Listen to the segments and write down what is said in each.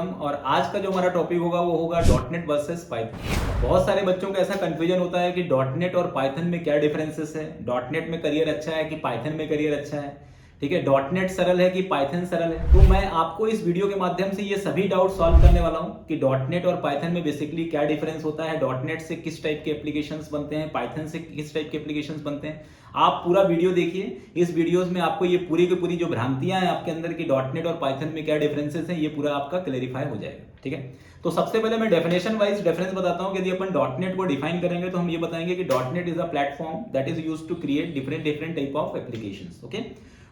Welcome. और आज का जो हमारा टॉपिक होगा वो होगा डॉटनेट वर्सेस पाइथन। बहुत सारे बच्चों को ऐसा कंफ्यूजन होता है कि डॉटनेट और पाइथन में क्या डिफरेंसेस है, डॉटनेट में करियर अच्छा है कि पाइथन में करियर अच्छा है, ठीक है, डॉटनेट सरल है कि पाइथन सरल है। तो मैं आपको इस वीडियो के माध्यम से ये सभी डाउट सॉल्व करने वाला हूँ कि डॉटनेट और पाइथन में बेसिकली क्या डिफरेंस होता है, डॉटनेट से किस टाइप के एप्लीकेशंस बनते हैं, पाइथन से किस टाइप के एप्लीकेशंस बनते हैं। आप पूरा वीडियो देखिए। इस वीडियोस में आपको ये पूरी की पूरी जो भ्रांतियां हैं आपके अंदर की डॉटनेट और पाइथन में क्या डिफरेंसेस हैं, ये पूरा आपका क्लेरिफाई हो जाएगा। ठीक है, तो सबसे पहले मैं डेफिनेशन वाइज डिफरेंस बताता हूं कि यदि अपन डॉटनेट को डिफाइन करेंगे तो हम ये बताएंगे कि dot net is a platform that is used to create different type of applications. Okay,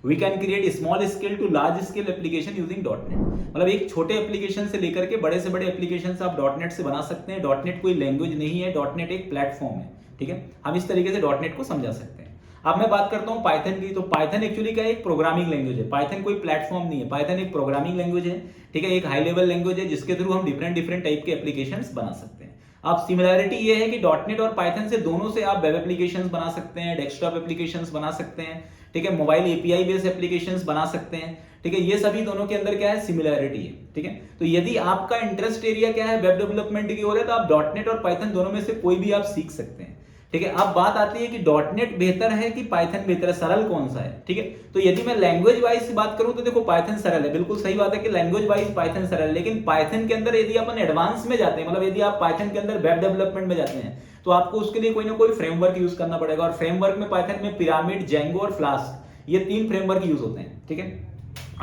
we can create small scale to large scale application using dot net. मतलब एक छोटे एप्लीकेशन से लेकर के बड़े से बड़े एप्लीकेशन आप डॉटनेट से बना सकते हैं। डॉटनेट कोई लैंग्वेज नहीं है, डॉटनेट एक प्लेटफॉर्म है। ठीक है, हम इस तरीके से डॉटनेट को समझा सकते हैं। अब मैं बात करता हूं पाइथन की, तो पाइथन एक्चुअली क्या है, एक प्रोग्रामिंग लैंग्वेज है। पाइथन कोई प्लेटफॉर्म नहीं है, पाइथन एक प्रोग्रामिंग लैंग्वेज है। ठीक है, एक हाई लेवल लैंग्वेज है जिसके थ्रू हम डिफरेंट टाइप के एप्लीकेशंस बना सकते हैं। अब सिमिलैरिटी ये है कि डॉटनेट और पाइथन से दोनों से आप वेब एप्लीकेशंस बना सकते हैं, डेस्कटॉप एप्लीकेशंस बना सकते हैं, ठीक है, मोबाइल एपीआई बेस्ड एप्लीकेशंस बना सकते हैं। ठीक है, ये सभी दोनों के अंदर क्या है, सिमिलैरिटी है। ठीक है, तो यदि आपका इंटरेस्ट एरिया क्या है, वेब डेवलपमेंट की ओर है, तो आप डॉटनेट और पाइथन दोनों में से कोई भी आप सीख सकते हैं। ठीक है, अब बात आती है कि डॉटनेट बेहतर है कि पाइथन बेहतर है, सरल कौन सा है। ठीक है, तो यदि मैं लैंग्वेज वाइज बात करूं तो देखो पाइथन सरल है, बिल्कुल सही बात है कि लैंग्वेज वाइज पाइथन सरल है। लेकिन पाइथन के अंदर यदि अपन एडवांस में जाते हैं, मतलब यदि आप पाइथन के अंदर वेब डेवलपमेंट में जाते हैं, तो आपको उसके लिए कोई ना कोई फ्रेमवर्क यूज करना पड़ेगा। और फ्रेमवर्क में पाइथन में पिरामिड, जेंगो और फ्लास्क, ये 3 फ्रेमवर्क यूज होते हैं। ठीक है,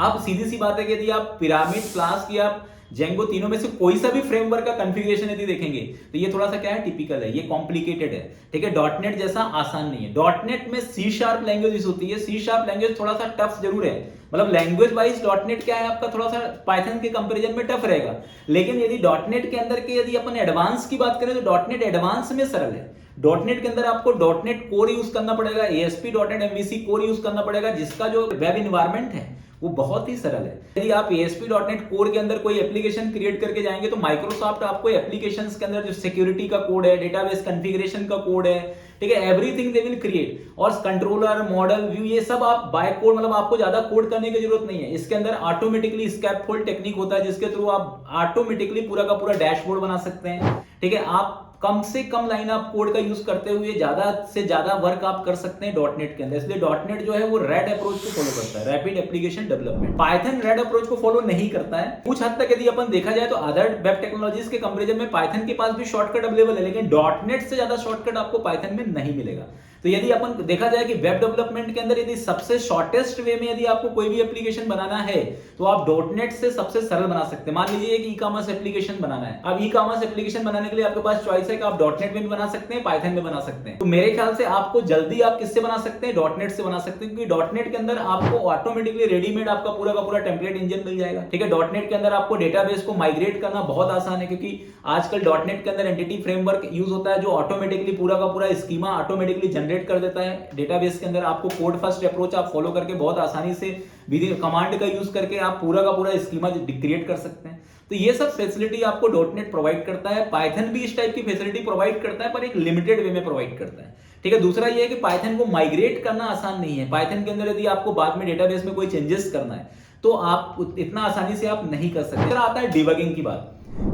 अब सीधी सी बात है कि यदि आप पिरामिड, फ्लास्क या जेंगो तीनों में से कोई सा भी फ्रेमवर्क का कॉन्फ़िगरेशन यदि देखेंगे तो ये थोड़ा सा क्या है, टिपिकल है, ये कॉम्प्लिकेटेड है। ठीक है, डॉटनेट जैसा आसान नहीं है। डॉटनेट में सी शार्प लैंग्वेज यूज होती है। सी शार्प लैंग्वेज थोड़ा सा टफ जरूर है, मतलब लैंग्वेज वाइज डॉटनेट क्या है आपका थोड़ा सा पाइथन के कंपैरिजन में टफ रहेगा। लेकिन यदि डॉटनेट के अंदर के यदि अपन एडवांस की बात करें तो डॉटनेट एडवांस में सरल है। डॉटनेट के अंदर आपको डॉटनेट कोर यूज करना पड़ेगा, ASP dot net MVC core use करना पड़ेगा, जिसका जो वेब इन्वायरमेंट है वो बहुत ही सरल है। यदि आप ASP.NET कोर के अंदर कोई एप्लीकेशन क्रिएट करके जाएंगे तो माइक्रोसॉफ्ट आपको एप्लीकेशंस के अंदर जो सिक्योरिटी का कोड है, डेटाबेस कॉन्फ़िगरेशन का कोड है, ठीक है, एवरीथिंग दे विल क्रिएट। और कंट्रोलर, मॉडल, व्यू, ये सब आप बाय कोड, मतलब आपको ज्यादा कोड करने की जरूरत नहीं है। इसके अंदर ऑटोमेटिकली स्कैफोल्ड टेक्निक होता है जिसके थ्रू आप ऑटोमेटिकली पूरा का पूरा डैशबोर्ड बना सकते हैं। ठीक है, आप कम से कम लाइन आप कोड का यूज करते हुए ज्यादा से ज्यादा वर्क आप कर सकते हैं डॉटनेट के अंदर। इसलिए डॉटनेट जो है वो रेड अप्रोच को फॉलो करता है, rapid application development. Python red approach को फॉलो नहीं करता है। कुछ हद तक यदि अपन देखा जाए तो अदर वेब टेक्नोलॉजीज के कंपैरिजन में पाइथन के पास भी शॉर्टकट अवेलेबल है, लेकिन डॉटनेट से ज्यादा शॉर्टकट आपको पाइथन में नहीं मिलेगा। तो यदि अपन देखा जाए कि वेब डेवलपमेंट के अंदर यदि सबसे शॉर्टेस्ट वे में यदि आपको कोई भी एप्लीकेशन बनाना है तो आप डॉटनेट से सबसे सरल बना सकते हैं। मान लीजिए एक ई-कॉमर्स एप्लीकेशन बनाना है। अब ई-कॉमर्स एप्लीकेशन बनाने के लिए आपके पास चॉइस है कि आप डॉटनेट में भी बना सकते हैं, पाइथन में बना सकते हैं। तो मेरे ख्याल से आपको जल्दी आप किससे बना सकते हैं, डॉटनेट से बना सकते हैं, क्योंकि डॉटनेट के अंदर आपको ऑटोमेटिकली रेडीमेड आपका पूरा का पूरा टेम्पलेट इंजन मिल जाएगा। ठीक है, डॉटनेट के अंदर आपको डेटाबेस को माइग्रेट करना बहुत आसान है, क्योंकि आजकल डॉटनेट के अंदर एंटिटी फ्रेमवर्क यूज होता है जो ऑटोमेटिकली पूरा का पूरा स्कीमा ऑटोमेटिकली जनरेट कर देता है डेटाबेस के अंदर। आपको कोड फर्स्ट अप्रोच आप फॉलो करके बहुत आसानी से विद कमांड का यूज करके आप पूरा का पूरा स्कीमा क्रिएट कर सकते हैं। तो ये सब फैसिलिटी आपको डॉटनेट प्रोवाइड करता है। पाइथन भी इस टाइप की फैसिलिटी प्रोवाइड करता है, पर एक लिमिटेड वे में प्रोवाइड करता है। ठीक है, दूसरा ये है कि पाइथन को माइग्रेट करना आसान नहीं है। पाइथन के अंदर यदि आपको बाद में डेटाबेस में कोई चेंजेस करना है तो आप इतना आसानी से आप नहीं कर सकते। आता है डिबगिंग की बात,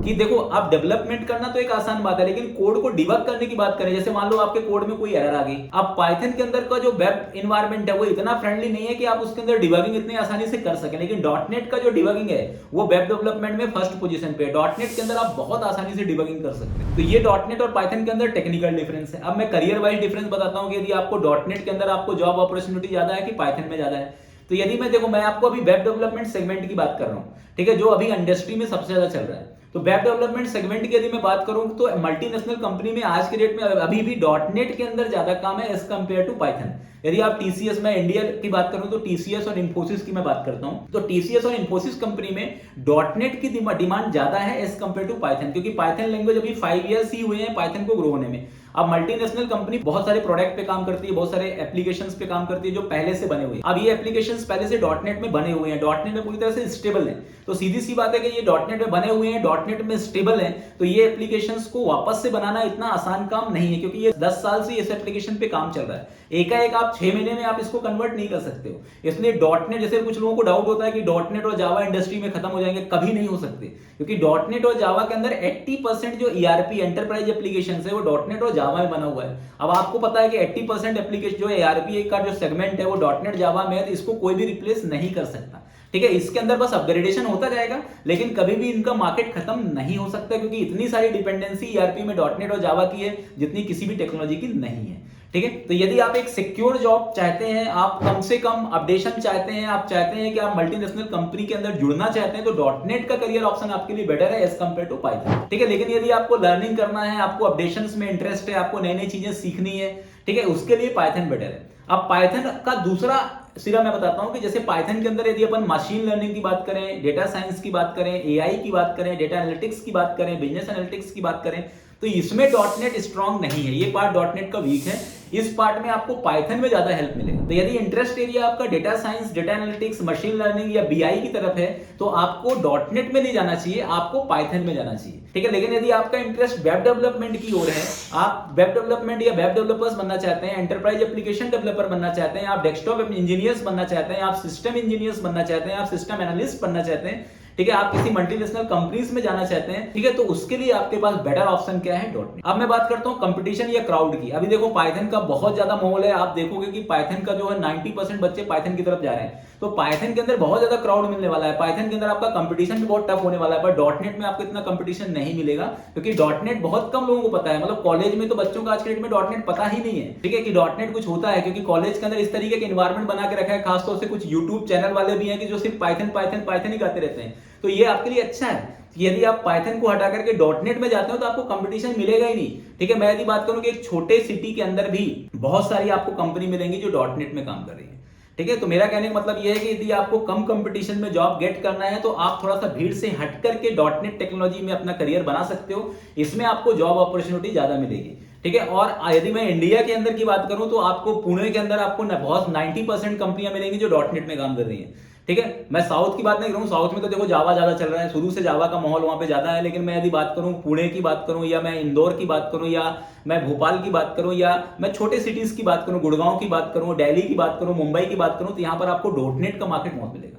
कि देखो आप डेवलपमेंट करना तो एक आसान बात है, लेकिन कोड को डिबग करने की बात करें, जैसे मान लो आपके कोड में कोई एरर आ गई। अब पाइथन के अंदर का जो वेब एनवायरनमेंट है वो इतना फ्रेंडली नहीं है कि आप उसके अंदर डिबगिंग इतनी आसानी से कर सकें। लेकिन डॉटनेट का जो डिबगिंग है वो वेब डेवलपमेंट में फर्स्ट पोजीशन पे है। डॉटनेट के अंदर आप बहुत आसानी से डिबगिंग कर सकते हैं। तो ये डॉटनेट और पाइथन के अंदर टेक्निकल डिफरेंस है। अब मैं करियर वाइज डिफरेंस बताता हूँ कि यदि आपको डॉटनेट के अंदर आपको जॉब अपॉर्चुनिटी ज्यादा है कि पाइथन में ज्यादा है। तो यदि मैं देखो, मैं आपको अभी वेब डेवलपमेंट सेगमेंट की बात कर रहा हूँ, ठीक है, जो अभी इंडस्ट्री में सबसे ज्यादा चल रहा है। तो वेब डेवलपमेंट सेगमेंट की यदि मैं बात करूं तो मल्टीनेशनल कंपनी में आज के डेट में अभी भी डॉटनेट के अंदर ज्यादा काम है एज कंपेयर टू पाइथन। यदि आप टीसीएस में इंडिया की बात करूं तो टीसीएस और इंफोसिस की मैं बात करता हूं, तो टीसीएस और इंफोसिस कंपनी में डॉटनेट की डिमांड ज्यादा है एज कंपेयर टू पाइथन, क्योंकि पाइथन लैंग्वेज अभी 5 इयर्स ही हुए हैं पाइथन को ग्रो होने में। अब मल्टीनेशनल कंपनी बहुत सारे प्रोडक्ट पे काम करती है, बहुत सारे एप्लीकेशंस पे काम करती है जो पहले से बने हुए हैं। अब ये एप्लीकेशंस पहले से डॉटनेट में बने हुए हैं, डॉटनेट में पूरी तरह से स्टेबल है। तो सीधी सी बात है कि ये डॉटनेट में बने हुए हैं, डॉटनेट में स्टेबल है, तो ये एप्लीकेशंस को वापस से बनाना इतना आसान काम नहीं है, क्योंकि ये 10 साल से इस एप्लीकेशन पे काम चल रहा है। एकाएक आप आप 6 महीने में आप इसको कन्वर्ट नहीं कर सकते हो। इसलिए डॉटनेट, जैसे कुछ लोगों को डाउट होता है कि डॉटनेट और जावा इंडस्ट्री में खत्म हो जाएंगे, कभी नहीं हो सकते, क्योंकि डॉटनेट और जावा के अंदर 80% जो ईआरपी एंटरप्राइज एप्लीकेशन है वो डॉटनेट और जावा में बना हुआ है। अब आपको पता है कि 80% एप्लीकेशन जो ईआरपी का जो सेगमेंट है वो डॉटनेट जावा में है, तो इसको कोई भी रिप्लेस नहीं कर सकता। ठीक है, इसके अंदर बस अपग्रेडेशन होता जाएगा, लेकिन कभी भी इनका मार्केट खत्म नहीं हो सकता, क्योंकि इतनी सारी डिपेंडेंसी ईआरपी में डॉटनेट और जावा की है जितनी किसी भी टेक्नोलॉजी की नहीं है। ठीक है, तो यदि आप एक सिक्योर जॉब चाहते हैं, आप कम से कम अपडेशन चाहते हैं, आप चाहते हैं कि आप मल्टीनेशनल कंपनी के अंदर जुड़ना चाहते हैं, तो डॉटनेट का करियर ऑप्शन आपके लिए बेटर है एज कंपेयर टू पाइथन। ठीक है, लेकिन यदि आपको लर्निंग करना है, आपको अपडेशंस में इंटरेस्ट है, आपको नई नई चीजें सीखनी है, ठीक है, उसके लिए पाइथन बेटर है। अब पाइथन का दूसरा सिरा मैं बताता हूं कि जैसे पाइथन के अंदर यदि अपन मशीन लर्निंग की बात करें, डेटा साइंस की बात करें, एआई की बात करें, डेटा एनालिटिक्स की बात करें, बिजनेस एनालिटिक्स की बात करें, तो इसमें डॉटनेट स्ट्रांग नहीं है, ये पार्ट डॉटनेट का वीक है। इस पार्ट में आपको पाइथन में ज्यादा हेल्प मिलेगा। तो यदि इंटरेस्ट एरिया आपका data science, data analytics, machine learning या बीआई की तरफ है, तो आपको डॉटनेट में नहीं जाना चाहिए, आपको पाइथन में जाना चाहिए। ठीक है, लेकिन यदि आपका इंटरेस्ट वेब डेवलपमेंट की ओर है, आप वेब डेवलपमेंट या वेब डेवलपर्स बनना चाहते हैं, एंटरप्राइज एप्लीकेशन डेवलपर बनना चाहते हैं, आप डेस्कटॉप इंजीनियर्स बनना चाहते हैं, आप सिस्टम इंजीनियर्स बनना चाहते हैं, आप सिस्टम एनालिस्ट बनना चाहते हैं, ठीक है, आप किसी मल्टीनेशनल कंपनीज में जाना चाहते हैं, ठीक है, तो उसके लिए आपके पास बेटर ऑप्शन क्या है, डॉटनेट। अब मैं बात करता हूं कंपटीशन या क्राउड की। अभी देखो पाइथन का बहुत ज्यादा माहौल है, आप देखोगे कि पाइथन का जो है 90% बच्चे पाइथन की तरफ जा रहे हैं, तो पाइथन के अंदर बहुत ज्यादा क्राउड मिलने वाला है, पाइथन के अंदर आपका कंपटीशन भी बहुत टफ होने वाला है, पर डॉटनेट में आपको इतना कंपटीशन नहीं मिलेगा, क्योंकि डॉटनेट बहुत कम लोगों को पता है। मतलब कॉलेज में तो बच्चों का आज के डेट में डॉटनेट पता ही नहीं है, ठीक है, कि डॉटनेट कुछ होता है, क्योंकि कॉलेज के अंदर इस तरीके के एनवायरमेंट बना के रखा है, खासतौर से कुछ यूट्यूब चैनल वाले भी हैं कि जो सिर्फ पाइथन पाइथन पाइथन ही गाते रहते हैं। तो ये आपके लिए अच्छा है, यदि आप पाइथन को हटा करके डॉटनेट में जाते हो तो आपको कंपटीशन मिलेगा ही नहीं। ठीक है, मैं यदि बात करूं कि एक छोटे सिटी के अंदर भी बहुत सारी आपको कंपनी मिलेंगी जो डॉटनेट में काम कर रही है। ठीक है, तो मेरा कहने का मतलब यह है कि यदि आपको कम कंपटीशन में जॉब गेट करना है, तो आप थोड़ा सा भीड़ से हट करके डॉटनेट टेक्नोलॉजी में अपना करियर बना सकते हो, इसमें आपको जॉब अपॉर्चुनिटी ज्यादा मिलेगी। ठीक है, और यदि मैं इंडिया के अंदर की बात करूं तो आपको पुणे के अंदर आपको बहुत 90% कंपनियां मिलेंगी जो डॉटनेट में काम कर रही हैं। ठीक है, मैं साउथ की बात नहीं करूं, साउथ में तो देखो जावा ज्यादा चल रहा है, शुरू से जावा का माहौल वहां पे ज्यादा है, लेकिन मैं यदि बात करूं पुणे की बात करूं, या मैं इंदौर की बात करूं, या मैं भोपाल की बात करूं, या मैं छोटे सिटीज की बात करूं, गुड़गांव की बात करूं, दिल्ली की बात करूं, मुंबई की बात करूं, तो यहां पर आपको डॉटनेट का मार्केट बहुत मिलेगा।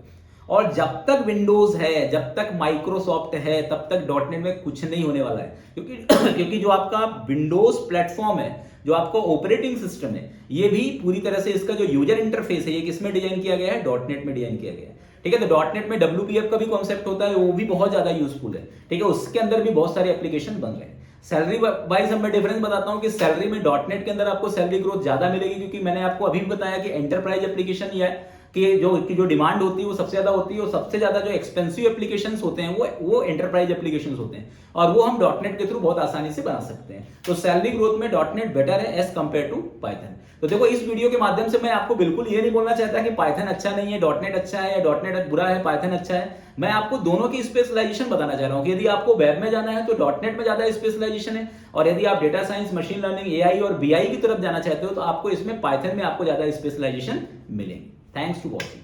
और जब तक विंडोज है, जब तक माइक्रोसॉफ्ट है, तब तक डॉटनेट में कुछ नहीं होने वाला है, क्योंकि जो आपका विंडोज प्लेटफॉर्म है, जो आपका ऑपरेटिंग सिस्टम है, ये भी पूरी तरह से इसका जो यूजर इंटरफेस है, ये किसमें डिजाइन किया गया है, डॉटनेट में डिजाइन किया गया है। ठीक है, तो डॉटनेट में WPF का भी कॉन्सेप्ट होता है, वो भी बहुत ज्यादा यूजफुल है। ठीक है, उसके अंदर भी बहुत सारे एप्लीकेशन बन रहे हैं। सैलरी वाइज मैं डिफरेंस बताता हूं कि सैलरी में डॉटनेट के अंदर आपको सैलरी ग्रोथ ज्यादा मिलेगी, क्योंकि मैंने आपको अभी भी बताया कि एंटरप्राइज एप्लीकेशन या कि जो डिमांड होती है वो सबसे ज्यादा होती है, और सबसे ज्यादा जो एक्सपेंसिव एप्लीकेशंस होते हैं वो एंटरप्राइज एप्लीकेशंस होते हैं, और वो हम डॉटनेट के थ्रू बहुत आसानी से बना सकते हैं। तो सैलरी ग्रोथ में डॉटनेट बेटर है एज कंपेयर टू पाइथन। तो देखो, इस वीडियो के माध्यम से मैं आपको बिल्कुल ये नहीं बोलना चाहता कि पाइथन अच्छा नहीं है, डॉटनेट अच्छा है, या डॉटनेट बुरा है, पाइथन अच्छा है। मैं आपको दोनों की स्पेशलाइजेशन बताना चाह रहा हूं कि यदि आपको वेब में जाना है तो डॉटनेट में ज्यादा स्पेशलाइजेशन है, और यदि आप data science, machine learning, AI और बीआई की तरफ जाना चाहते हो तो आपको इसमें पाइथन में आपको ज्यादा स्पेशलाइजेशन मिलेंगे। Thanks to watching.